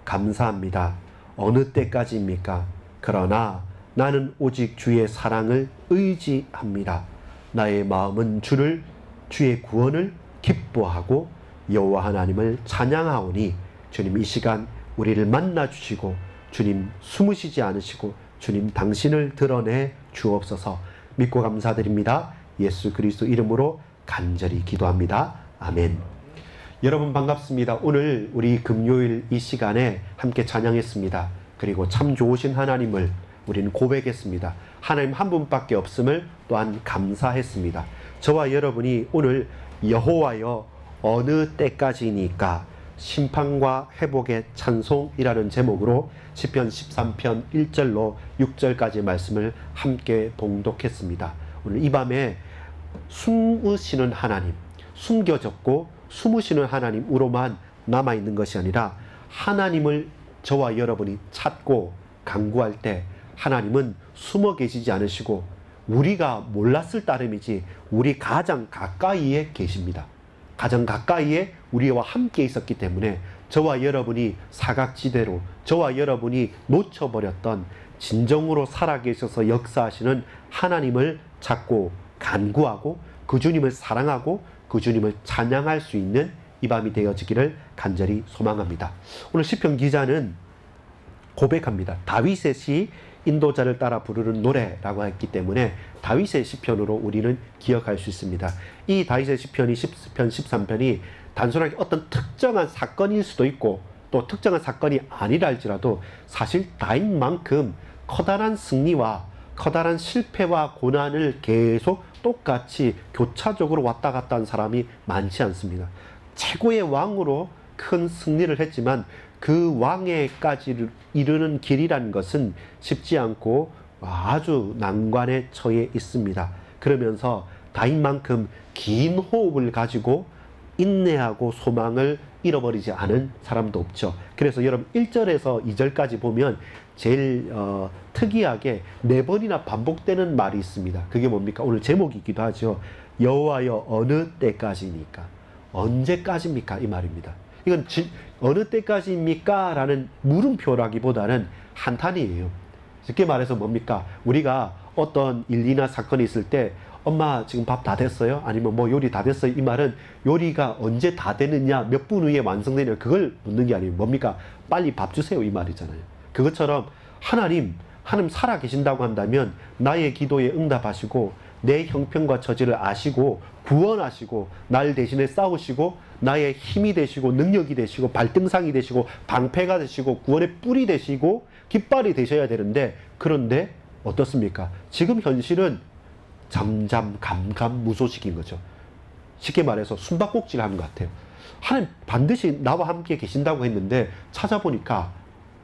감사합니다. 어느 때까지입니까? 그러나 나는 오직 주의 사랑을 의지합니다. 나의 마음은 주의 구원을 기뻐하고 여호와 하나님을 찬양하오니 주님 이 시간 우리를 만나 주시고 주님 숨으시지 않으시고 주님 당신을 드러내 주옵소서. 믿고 감사드립니다. 예수 그리스도 이름으로 간절히 기도합니다. 아멘. 여러분 반갑습니다. 오늘 우리 금요일 이 시간에 함께 찬양했습니다. 그리고 참 좋으신 하나님을 우리는 고백했습니다. 하나님 한 분밖에 없음을 또한 감사했습니다. 저와 여러분이 오늘 여호와여 어느 때까지니까 심판과 회복의 찬송이라는 제목으로 시편 13편 1절로 6절까지 말씀을 함께 봉독했습니다. 오늘 이 밤에 숨으시는 하나님, 숨겨졌고 숨으시는 하나님으로만 남아있는 것이 아니라 하나님을 저와 여러분이 찾고 간구할 때 하나님은 숨어 계시지 않으시고 우리가 몰랐을 따름이지 우리 가장 가까이에 계십니다. 가장 가까이에 우리와 함께 있었기 때문에 저와 여러분이 사각지대로 저와 여러분이 놓쳐버렸던 진정으로 살아계셔서 역사하시는 하나님을 찾고 간구하고 그 주님을 사랑하고 그 주님을 찬양할 수 있는 이 밤이 되어지기를 간절히 소망합니다. 오늘 시편 기자는 고백합니다. 다윗의 시 인도자를 따라 부르는 노래라고 했기 때문에 다윗의 시편으로 우리는 기억할 수 있습니다. 이 다윗의 시편이 시편 13편이 단순하게 어떤 특정한 사건일 수도 있고 또 특정한 사건이 아니라 할지라도 사실 다윗만큼 커다란 승리와 커다란 실패와 고난을 계속 똑같이 교차적으로 왔다 갔다 한 사람이 많지 않습니다. 최고의 왕으로 큰 승리를 했지만 그 왕에까지 이르는 길이라는 것은 쉽지 않고 아주 난관에 처해 있습니다. 그러면서 다윗만큼 긴 호흡을 가지고 인내하고 소망을 잃어버리지 않은 사람도 없죠. 그래서 여러분 1절에서 2절까지 보면 제일 특이하게 4번이나 반복되는 말이 있습니다. 그게 뭡니까? 오늘 제목이기도 하죠. 여호와여 어느 때까지니까? 언제까지입니까? 이 말입니다. 이건 어느 때까지입니까? 라는 물음표라기보다는 한탄이에요. 쉽게 말해서 뭡니까? 우리가 어떤 일이나 사건이 있을 때 엄마 지금 밥 다 됐어요? 아니면 뭐 요리 다 됐어요? 이 말은 요리가 언제 다 되느냐, 몇 분 후에 완성되느냐 그걸 묻는 게 아니에요. 뭡니까? 빨리 밥 주세요 이 말이잖아요. 그것처럼 하나님 살아 계신다고 한다면 나의 기도에 응답하시고 내 형편과 처지를 아시고 구원하시고 날 대신에 싸우시고 나의 힘이 되시고 능력이 되시고 발등상이 되시고 방패가 되시고 구원의 뿔이 되시고 깃발이 되셔야 되는데 그런데 어떻습니까? 지금 현실은 잠잠 감감무소식인 거죠. 쉽게 말해서 숨바꼭질 하는 것 같아요. 하나님 반드시 나와 함께 계신다고 했는데 찾아보니까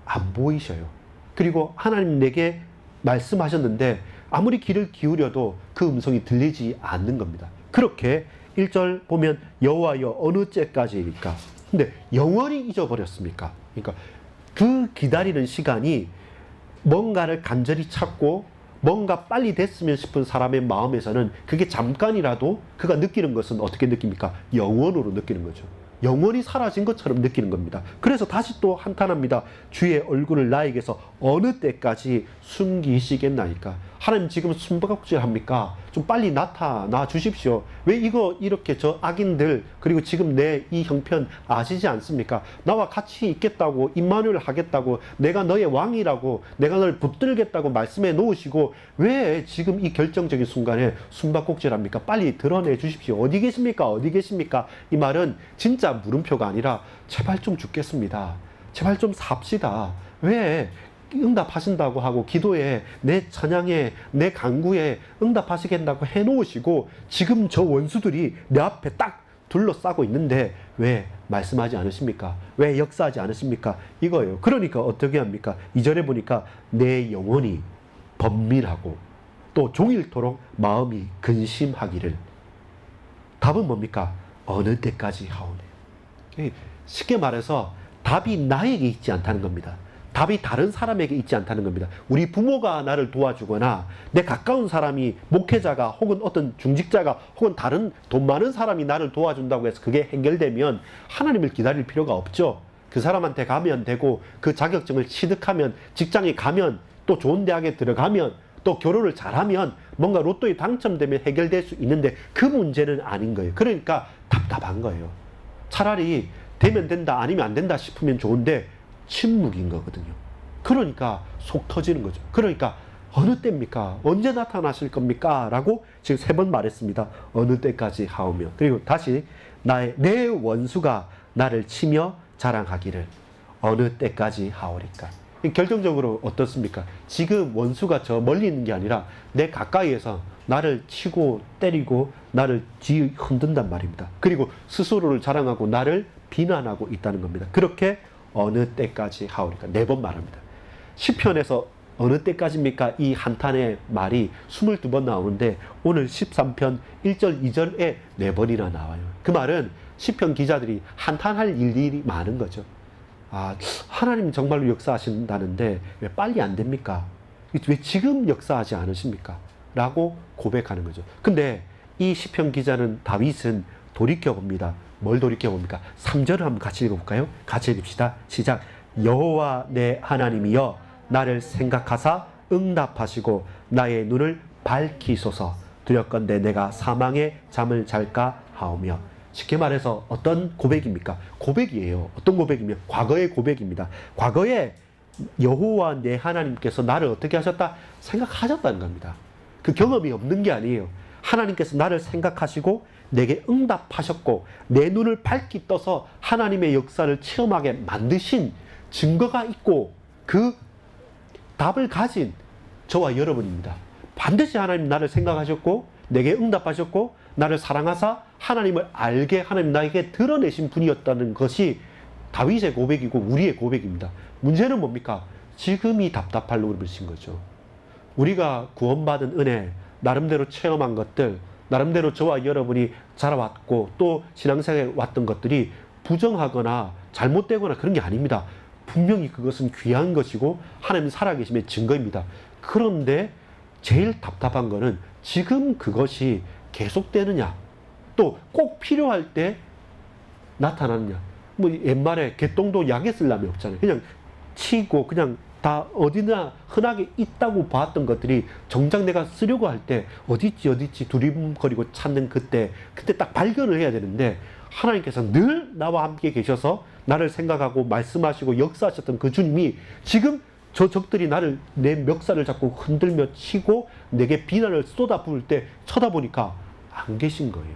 안 보이셔요. 그리고 하나님 내게 말씀하셨는데 아무리 귀를 기울여도 그 음성이 들리지 않는 겁니다. 그렇게 1절 보면 여호와여 어느 때까지일까? 근데 영원히 잊어버렸습니까? 그러니까 그 기다리는 시간이 뭔가를 간절히 찾고 뭔가 빨리 됐으면 싶은 사람의 마음에서는 그게 잠깐이라도 그가 느끼는 것은 어떻게 느낍니까? 영원으로 느끼는 거죠. 영원히 사라진 것처럼 느끼는 겁니다. 그래서 다시 또 한탄합니다. 주의 얼굴을 나에게서 어느 때까지 숨기시겠나이까? 하나님 지금 숨바꼭질 합니까? 좀 빨리 나타나 주십시오. 왜 이렇게 저 악인들 그리고 지금 내 이 형편 아시지 않습니까? 나와 같이 있겠다고 임마누엘 하겠다고 내가 너의 왕이라고 내가 널 붙들겠다고 말씀해 놓으시고 왜 지금 이 결정적인 순간에 숨바꼭질 합니까? 빨리 드러내 주십시오. 어디 계십니까? 어디 계십니까? 이 말은 진짜 물음표가 아니라 제발 좀 죽겠습니다. 제발 좀 삽시다. 왜 응답하신다고 하고 기도에 내 찬양에 내 간구에 응답하시겠다고 해놓으시고 지금 저 원수들이 내 앞에 딱 둘러싸고 있는데 왜 말씀하지 않으십니까? 왜 역사하지 않으십니까? 이거예요. 그러니까 어떻게 합니까? 2절에 보니까 내 영혼이 번민하고 또 종일토록 마음이 근심하기를. 답은 뭡니까? 어느 때까지 하오네. 쉽게 말해서 답이 나에게 있지 않다는 겁니다. 답이 다른 사람에게 있지 않다는 겁니다. 우리 부모가 나를 도와주거나 내 가까운 사람이 목회자가 혹은 어떤 중직자가 혹은 다른 돈 많은 사람이 나를 도와준다고 해서 그게 해결되면 하나님을 기다릴 필요가 없죠. 그 사람한테 가면 되고 그 자격증을 취득하면 직장에 가면 또 좋은 대학에 들어가면 또 결혼을 잘하면 뭔가 로또에 당첨되면 해결될 수 있는데 그 문제는 아닌 거예요. 그러니까 답답한 거예요. 차라리 되면 된다 아니면 안 된다 싶으면 좋은데 침묵인 거거든요. 그러니까 속 터지는 거죠. 그러니까 어느 때입니까? 언제 나타나실 겁니까? 라고 지금 3번 말했습니다. 어느 때까지 하오며. 그리고 다시 내 원수가 나를 치며 자랑하기를 어느 때까지 하오리까? 결정적으로 어떻습니까? 지금 원수가 저 멀리 있는 게 아니라 내 가까이에서 나를 치고 때리고 나를 흔든단 말입니다. 그리고 스스로를 자랑하고 나를 비난하고 있다는 겁니다. 그렇게 어느 때까지 하오리까? 4번 말합니다. 시편에서 어느 때까지입니까? 이 한탄의 말이 22번 나오는데 오늘 13편 1절 2절에 4번이나 나와요. 그 말은 시편 기자들이 한탄할 일들이 많은 거죠. 아, 하나님 정말로 역사하신다는데 왜 빨리 안 됩니까? 왜 지금 역사하지 않으십니까? 라고 고백하는 거죠. 근데 이 시편 기자는 다윗은 돌이켜봅니다. 뭘 돌이켜봅니까? 3절을 한번 같이 읽어볼까요? 같이 읽읍시다. 시작. 여호와 내 하나님이여 나를 생각하사 응답하시고 나의 눈을 밝히소서. 두렵건대 내가 사망의 잠을 잘까 하오며. 쉽게 말해서 어떤 고백입니까? 고백이에요. 어떤 고백이며? 과거의 고백입니다. 과거에 여호와 내 하나님께서 나를 어떻게 하셨다? 생각하셨다는 겁니다. 그 경험이 없는 게 아니에요. 하나님께서 나를 생각하시고 내게 응답하셨고 내 눈을 밝히 떠서 하나님의 역사를 체험하게 만드신 증거가 있고 그 답을 가진 저와 여러분입니다. 반드시 하나님 나를 생각하셨고 내게 응답하셨고 나를 사랑하사 하나님을 알게 하나님 나에게 드러내신 분이었다는 것이 다윗의 고백이고 우리의 고백입니다. 문제는 뭡니까? 지금이 답답할 노릇인 거죠. 우리가 구원받은 은혜, 나름대로 체험한 것들, 나름대로 저와 여러분이 자라왔고 또 신앙생활에 왔던 것들이 부정하거나 잘못되거나 그런 게 아닙니다. 분명히 그것은 귀한 것이고 하나님 살아계심의 증거입니다. 그런데 제일 답답한 거는 지금 그것이 계속되느냐, 또 꼭 필요할 때 나타나느냐. 뭐 옛말에 개똥도 약에 쓸 람이 없잖아요. 그냥 치고 그냥 다 어디나 흔하게 있다고 봤던 것들이 정작 내가 쓰려고 할 때 어딨지 두림거리고 찾는 그때 딱 발견을 해야 되는데 하나님께서 늘 나와 함께 계셔서 나를 생각하고 말씀하시고 역사하셨던 그 주님이 지금 저 적들이 나를 내 멱살을 잡고 흔들며 치고 내게 비난을 쏟아부을 때 쳐다보니까 안 계신 거예요.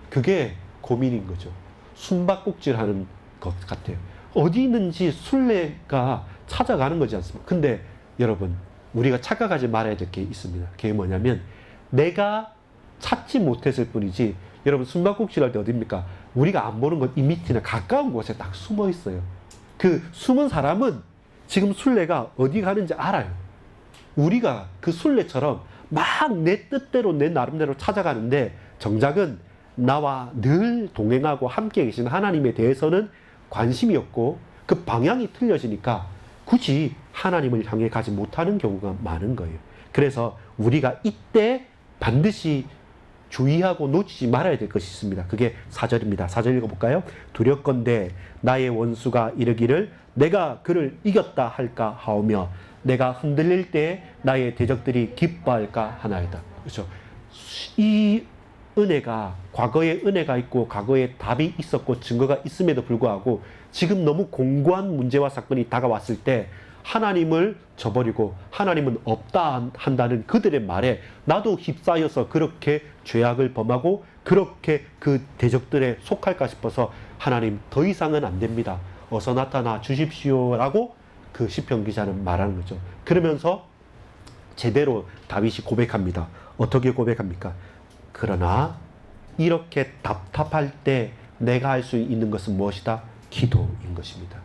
그게 고민인 거죠. 숨바꼭질하는 것 같아요. 어디 있는지 순례가 찾아가는 거지 않습니까? 근데 여러분 우리가 착각하지 말아야 될 게 있습니다. 그게 뭐냐면 내가 찾지 못했을 뿐이지 여러분 숨바꼭질 할 때 어디입니까? 우리가 안 보는 것 이 밑이나 가까운 곳에 딱 숨어 있어요. 그 숨은 사람은 지금 순례가 어디 가는지 알아요. 우리가 그 순례처럼 막 내 뜻대로 내 나름대로 찾아가는데 정작은 나와 늘 동행하고 함께 계신 하나님에 대해서는 관심이 없고 그 방향이 틀려지니까 굳이 하나님을 향해 가지 못하는 경우가 많은 거예요. 그래서 우리가 이때 반드시 주의하고 놓치지 말아야 될 것이 있습니다. 그게 4절입니다. 4절 읽어볼까요? 두렵건대 나의 원수가 이르기를 내가 그를 이겼다 할까 하오며 내가 흔들릴 때 나의 대적들이 기뻐할까 하나이다. 그렇죠? 이 은혜가 과거에 은혜가 있고 과거에 답이 있었고 증거가 있음에도 불구하고 지금 너무 공고한 문제와 사건이 다가왔을 때 하나님을 저버리고 하나님은 없다 한다는 그들의 말에 나도 휩싸여서 그렇게 죄악을 범하고 그렇게 그 대적들에 속할까 싶어서 하나님 더 이상은 안 됩니다. 어서 나타나 주십시오라고 그 시편 기자는 말하는 거죠. 그러면서 제대로 다윗이 고백합니다. 어떻게 고백합니까? 그러나 이렇게 답답할 때 내가 할 수 있는 것은 무엇이다? 기도인 것입니다.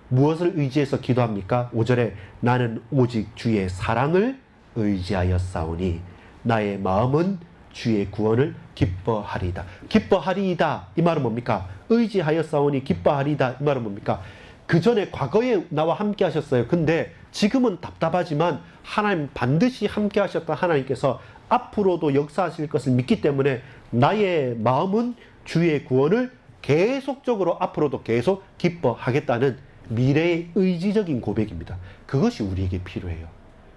무엇을 의지해서 기도합니까? 5절에 나는 오직 주의 사랑을 의지하여 싸우니 나의 마음은 주의 구원을 기뻐하리이다. 기뻐하리이다 이 말은 뭡니까? 의지하여 싸우니 기뻐하리이다 이 말은 뭡니까? 그 전에 과거에 나와 함께 하셨어요. 근데 지금은 답답하지만 하나님 반드시 함께 하셨던 하나님께서 앞으로도 역사하실 것을 믿기 때문에 나의 마음은 주의 구원을 계속적으로 앞으로도 계속 기뻐하겠다는 미래의 의지적인 고백입니다. 그것이 우리에게 필요해요.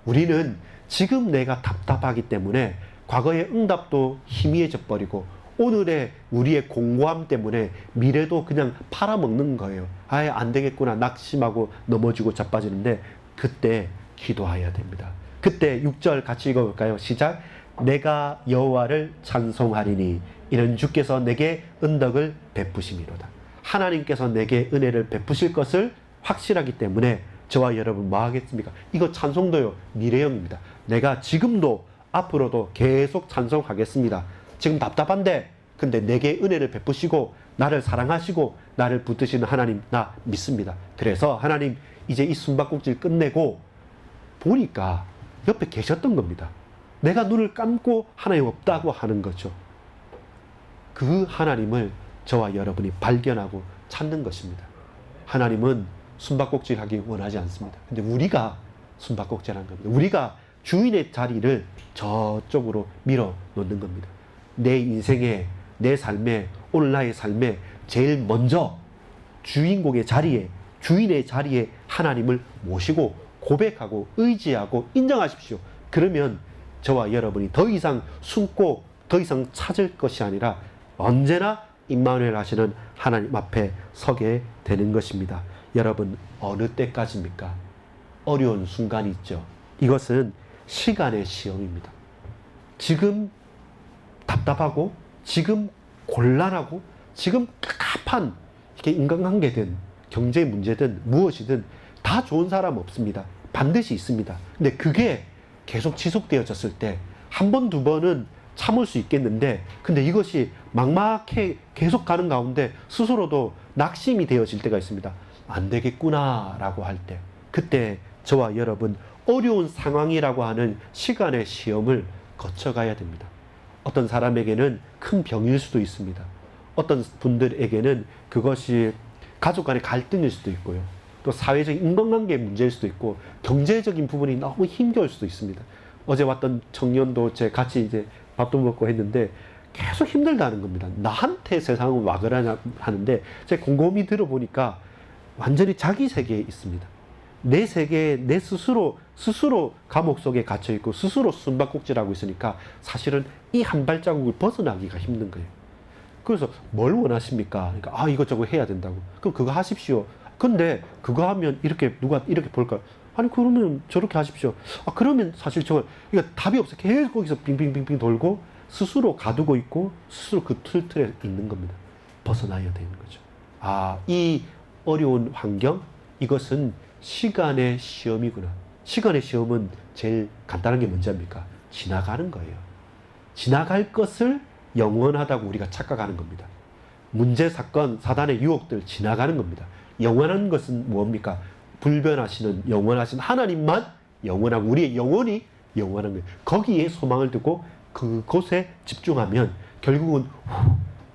우리는 지금 내가 답답하기 때문에 과거의 응답도 희미해져 버리고 오늘의 우리의 공고함 때문에 미래도 그냥 팔아먹는 거예요. 아예 안 되겠구나 낙심하고 넘어지고 자빠지는데 그때 기도해야 됩니다. 그때 6절 같이 읽어볼까요? 시작. 내가 여호와를 찬송하리니 이는 주께서 내게 은덕을 베푸심이로다. 하나님께서 내게 은혜를 베푸실 것을 확실하기 때문에 저와 여러분 뭐 하겠습니까? 이거 찬송도요 미래형입니다. 내가 지금도 앞으로도 계속 찬송하겠습니다. 지금 답답한데 근데 내게 은혜를 베푸시고 나를 사랑하시고 나를 붙드시는 하나님 나 믿습니다. 그래서 하나님 이제 이 숨바꼭질 끝내고 보니까 옆에 계셨던 겁니다. 내가 눈을 감고 하나님 없다고 하는 거죠. 그 하나님을 저와 여러분이 발견하고 찾는 것입니다. 하나님은 숨바꼭질 하기 원하지 않습니다. 근데 우리가 숨바꼭질 하는 겁니다. 우리가 주인의 자리를 저쪽으로 밀어 놓는 겁니다. 내 인생에, 내 삶에, 오늘 나의 삶에 제일 먼저 주인공의 자리에, 주인의 자리에 하나님을 모시고 고백하고 의지하고 인정하십시오. 그러면 저와 여러분이 더 이상 숨고 더 이상 찾을 것이 아니라 언제나 임마누엘 하시는 하나님 앞에 서게 되는 것입니다. 여러분 어느 때까지입니까? 어려운 순간이 있죠. 이것은 시간의 시험입니다. 지금 답답하고 지금 곤란하고 지금 갑갑한 이렇게 인간관계든 경제 문제든 무엇이든 다 좋은 사람 없습니다. 반드시 있습니다. 근데 그게 계속 지속되어졌을 때 한 번, 두 번은 참을 수 있겠는데 근데 이것이 막막하게 계속 가는 가운데 스스로도 낙심이 되어질 때가 있습니다. 안 되겠구나 라고 할 때 그때 저와 여러분 어려운 상황이라고 하는 시간의 시험을 거쳐가야 됩니다. 어떤 사람에게는 큰 병일 수도 있습니다. 어떤 분들에게는 그것이 가족 간의 갈등일 수도 있고요. 또 사회적인 인간관계 문제일 수도 있고 경제적인 부분이 너무 힘겨울 수도 있습니다. 어제 왔던 청년도 제 같이 이제 밥도 먹고 했는데 계속 힘들다는 겁니다. 나한테 세상은 와 그러냐 하는데 제가 곰곰이 들어보니까 완전히 자기 세계에 있습니다. 내 세계에 내 스스로 감옥 속에 갇혀 있고 스스로 숨바꼭질하고 있으니까 사실은 이 한 발자국을 벗어나기가 힘든 거예요. 그래서 뭘 원하십니까? 그러니까 이것저것 해야 된다고. 그럼 그거 하십시오. 근데 그거 하면 이렇게 누가 이렇게 볼까요? 아니 그러면 저렇게 하십시오. 그러면 사실 그러니까 답이 없어. 계속 거기서 빙빙빙빙 돌고 스스로 가두고 있고 스스로 그 틀에 있는 겁니다. 벗어나야 되는 거죠. 이 어려운 환경 이것은 시간의 시험이구나. 시간의 시험은 제일 간단한 게 뭔지 압니까? 지나가는 거예요. 지나갈 것을 영원하다고 우리가 착각하는 겁니다. 문제, 사건, 사단의 유혹들 지나가는 겁니다. 영원한 것은 뭡니까? 불변하시는 영원하신 하나님만 영원하고 우리의 영혼이 영원한 거예요. 거기에 소망을 두고 그곳에 집중하면 결국은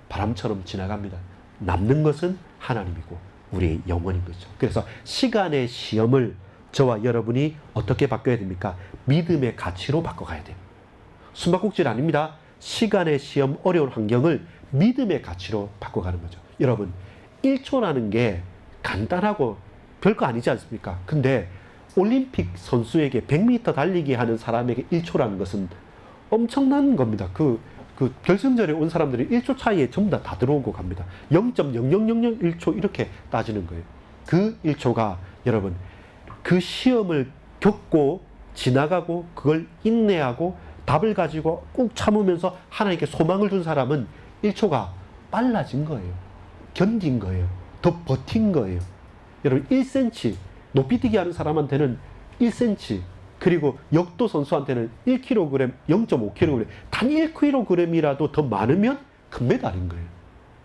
바람처럼 지나갑니다. 남는 것은 하나님이고 우리의 영혼인 거죠. 그래서 시간의 시험을 저와 여러분이 어떻게 바꿔야 됩니까? 믿음의 가치로 바꿔가야 돼요. 숨바꼭질 아닙니다. 시간의 시험, 어려운 환경을 믿음의 가치로 바꿔가는 거죠. 여러분 1초라는 게 간단하고 별거 아니지 않습니까? 근데 올림픽 선수에게 100m 달리기 하는 사람에게 1초라는 것은 엄청난 겁니다. 그 결승전에 온 사람들이 1초 차이에 전부 다 들어오고 갑니다. 0.00001초 이렇게 따지는 거예요. 그 1초가 여러분 그 시험을 겪고 지나가고 그걸 인내하고 답을 가지고 꾹 참으면서 하나님께 소망을 준 사람은 1초가 빨라진 거예요. 견딘 거예요. 더 버틴 거예요. 여러분 1cm 높이뛰기 하는 사람한테는 1cm 그리고 역도 선수한테는 1kg, 0.5kg 단 1kg이라도 더 많으면 금메달인 거예요.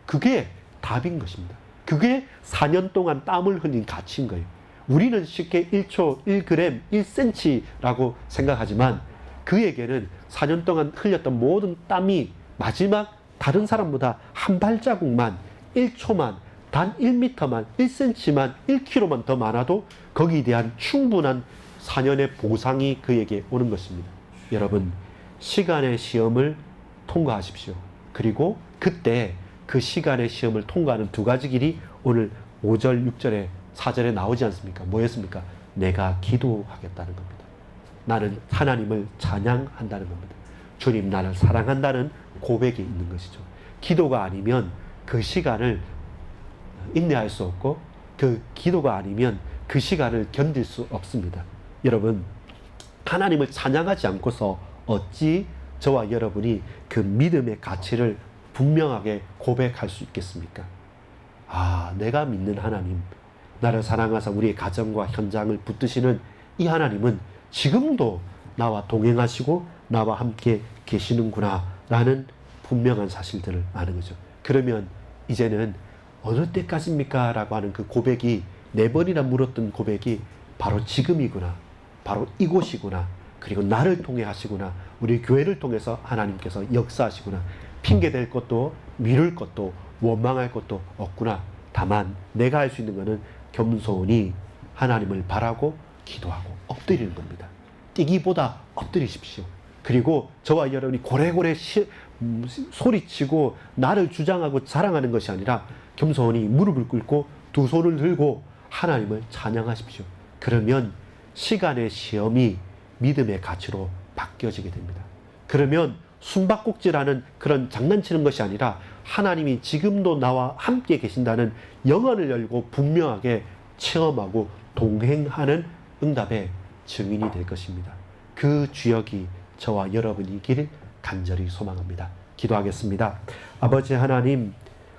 그게 답인 것입니다. 그게 4년 동안 땀을 흘린 가치인 거예요. 우리는 쉽게 1초, 1g, 1cm라고 생각하지만 그에게는 4년 동안 흘렸던 모든 땀이 마지막 다른 사람보다 한 발자국만 1초만 단 1m만 1cm만 1kg만 더 많아도 거기에 대한 충분한 4년의 보상이 그에게 오는 것입니다. 여러분 시간의 시험을 통과하십시오. 그리고 그때 그 시간의 시험을 통과하는 두 가지 길이 오늘 5절 6절에 4절에 나오지 않습니까? 뭐였습니까? 내가 기도하겠다는 겁니다. 나는 하나님을 찬양한다는 겁니다. 주님 나를 사랑한다는 고백이 있는 것이죠. 기도가 아니면 그 시간을 인내할 수 없고 그 기도가 아니면 그 시간을 견딜 수 없습니다. 여러분, 하나님을 찬양하지 않고서 어찌 저와 여러분이 그 믿음의 가치를 분명하게 고백할 수 있겠습니까? 아, 내가 믿는 하나님, 나를 사랑하사 우리의 가정과 현장을 붙드시는 이 하나님은 지금도 나와 동행하시고 나와 함께 계시는구나 라는 분명한 사실들을 아는 거죠. 그러면 이제는 어느 때까지입니까? 라고 하는 그 고백이, 4번이나 물었던 고백이 바로 지금이구나, 바로 이곳이구나, 그리고 나를 통해 하시구나, 우리 교회를 통해서 하나님께서 역사하시구나, 핑계댈 것도 미룰 것도 원망할 것도 없구나. 다만 내가 할 수 있는 것은 겸손히 하나님을 바라고 기도하고 엎드리는 겁니다. 뛰기보다 엎드리십시오. 그리고 저와 여러분이 고래고래 소리치고 나를 주장하고 자랑하는 것이 아니라 겸손히 무릎을 꿇고 두 손을 들고 하나님을 찬양하십시오. 그러면 시간의 시험이 믿음의 가치로 바뀌어지게 됩니다. 그러면 숨바꼭질하는 그런 장난치는 것이 아니라 하나님이 지금도 나와 함께 계신다는 영혼을 열고 분명하게 체험하고 동행하는 응답의 증인이 될 것입니다. 그 주역이 저와 여러분이길 간절히 소망합니다. 기도하겠습니다. 아버지 하나님,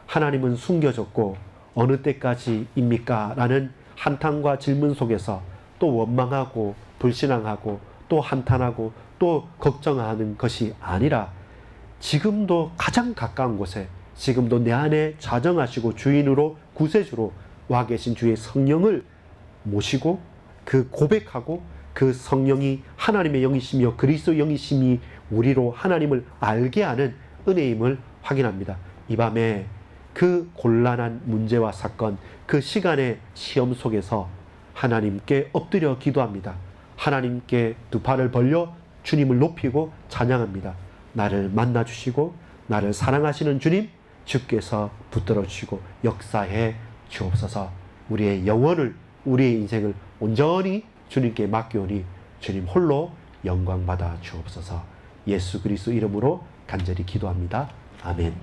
하나님은 숨겨졌고 어느 때까지입니까? 라는 한탄과 질문 속에서 또 원망하고 불신앙하고 또 한탄하고 또 걱정하는 것이 아니라 지금도 가장 가까운 곳에, 지금도 내 안에 좌정하시고 주인으로 구세주로 와 계신 주의 성령을 모시고 그 고백하고 그 성령이 하나님의 영이시며 그리스도 영이심이 우리로 하나님을 알게 하는 은혜임을 확인합니다. 이 밤에 그 곤란한 문제와 사건, 그 시간의 시험 속에서 하나님께 엎드려 기도합니다. 하나님께 두 팔을 벌려 주님을 높이고 찬양합니다. 나를 만나주시고 나를 사랑하시는 주님, 주께서 붙들어 주시고 역사해 주옵소서. 우리의 영혼을, 우리의 인생을 온전히 주님께 맡기오니 주님 홀로 영광 받아 주옵소서. 예수 그리스도 이름으로 간절히 기도합니다. 아멘.